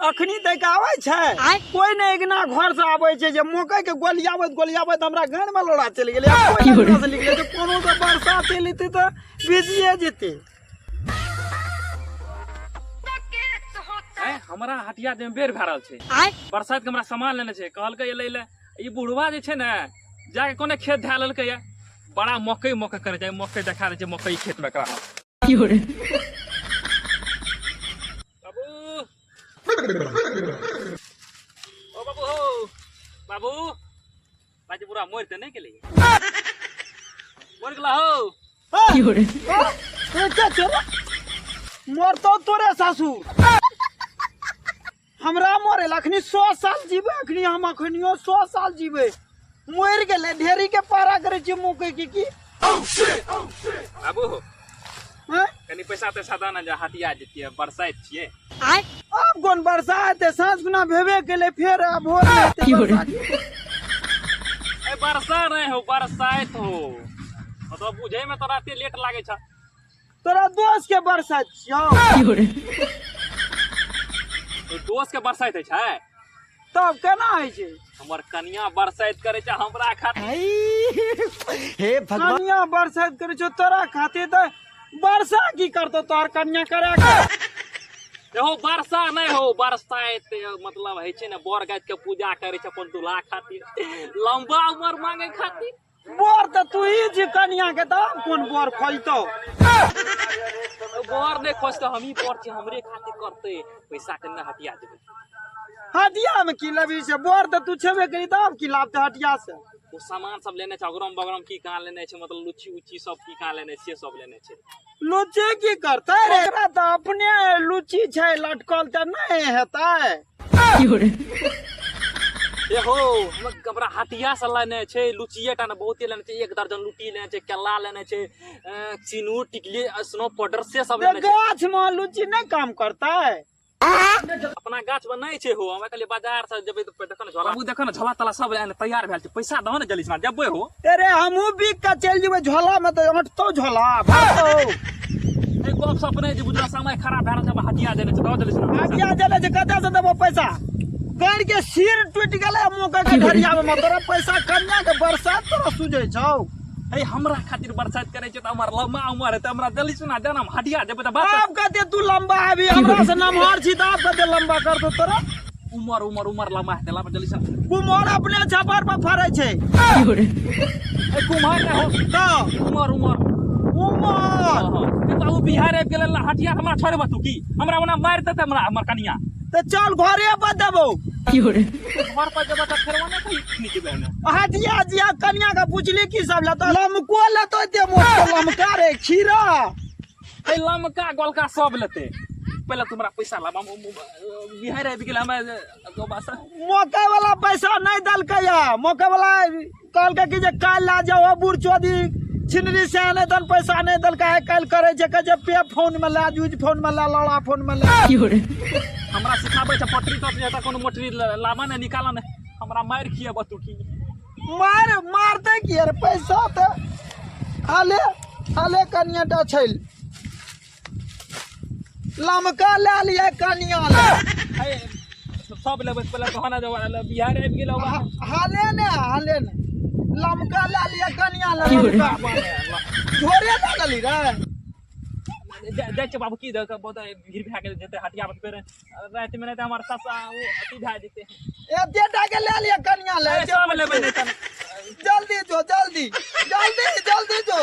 अखनी तक आवे छे कोई नहीं एकना घर से आवे छे जे मकई के गोलियावत हमरा घर में लोड़ा चल गेले कोई नहीं से निकले तो कोनो तो बरसात चलते तो भिजिए जेते हमरा हटिया में बेर भए रहल छै बरसात के हमरा सामान लेने छै कहलकै ले ले ई बुढ़वा जे छै ने जाके कोने खेत धै लेलकै या बड़ा मकई करे छै मकई देखा दे छै मकई खेत में करा बाबू हो बाबू बाजी पूरा मोर त नहीं गेलै मोर गेला हो मोर तो तोरे सासुर हमरा मोरे अखनी 100 साल जीवे अखनी हम अखनियो 100 साल जीवे मोर गेले ढेरी के पारा करे छी मुके की बाबू हो कनी पैसा ते सादा ना जा हटिया जतिए बरसात छिए अब कोन बरसात है सांझ गुना भेबे गेले फिर भोर में ए बरसा नहीं हो बरसात हो तो बुझे में तो राते लेट लागे छ तोरा दोस्त के बरसात छियो तो दोस्त के बरसात है तब केना है छै हमर कन्या बरसात करे छ हमरा खातिर हे भगवान कन्या बरसात करे छ तोरा खातिर त वर्षा की करतो तोर कन्या करे हो वर्षा नहीं हो बरसात मतलब है छै ने बर गाछ के पूजा करे छ अपन दूल्हा खातिर लंबा उम्र मांगे खातिर बोर त तू ही जी कन्या के दाम कोन बोर खोजतो बोर ने खोजतो हम ही बोर छी हमरे खातिर करते पैसा कन्या हटिया देबे हटिया में की लबी से बोर त तू छेबे करी तब की लाभ त हटिया से वो सामान सब लेने छ अगरम बगरम की कहां लेने छ मतलब लुच्ची उच्ची सब की कहां लेने से सब लेने छ लुच्ची की करते रे एकरा त अपने लुच्ची छै लटकल त नहीं हेतै ए हो हम कबरा हटिया से लेने छै लुचिए टा ने बहुते लेने छै 1 दर्जन लुटी लेने छै केला लेने छै चिनूर टिकली स्नो पाउडर से सब लेने छै गाछ में लुच्ची नहीं काम करता है अपना गाछ में नहीं छै हो हम कहलिए बाजार से जेबे तो देखन झोला बाबू देखन झोला तला सब लेने तैयार भेल छै पैसा दहो ने जल्दी से जेबे हो अरे हमहू बिक के चल जेबे झोला में तो हटतो झोला भरतो ए गप सपने जे बुझला समय खराब भए रहल हटिया देने छै दहो जल्दी से हटिया देले छै कते से देबो पैसा गाड़ के सिर टूट गेले मौका के घरिया में तोरा पैसा कन्या के बरसात तोरा सुझै छौ ए हमरा खातिर बरसात करे छै त हमर लम्बा उम्र है त हमरा जल्दी सुना जनम हटिया जेबे त बात अब कते तू लंबा अभी हमरा से नमहर छी त अब कते लंबा कर दो तोरा उमर लम्बा है ला जल्दी से कुमार अपने छपर पर फरे छै ए कुमार ने हो त उमर ए बाबू बिहार आबि गेल हटिया हमरा छोड़बा तू की हमरा ओना मार देते हमरा हमर कनिया त चल घरे पर देबो घर पर जेबा त फेर ओना कहीं नीचे बहने हटिया जिया कन्या का पूछली की सब लेतो लमको लेतो दे मोट लमका रे खीरा ए लमका गोलका सब लेते पहले तुमरा पैसा ला बिहार आबि गेल हमरा मौका वाला पैसा नहीं दलकै या मौका वाला कहलकै कि जे काल ला जाओ बूढ़ चोदी छिनरी से नहीं दल पैसा नहीं दलकै कल करे छै के जे पे फोन में ला यूज फोन में ला लड़ा फोन में ला हमरा सिखाबै छै पटरी त कोनो मोटरी लामा ने निकाला ने हमरा मार किए बतू की मारते की यार पैसा त हाले कन्या टा छैल लमका ले लिया कन्या ले सब लेबे पहले कहना जो बिहार आबि गेल हाले ने लमका ले लिया कन्या ले झोरे लागली रे जाय छै बाबू की देख बहुत भीड़ भए गेल जेते हटिया में फेर रात में नहीं त हमर ससा अथी भए जेते एते टा के ले लिया कन्या ले सब लेबे नहीं जल्दी जो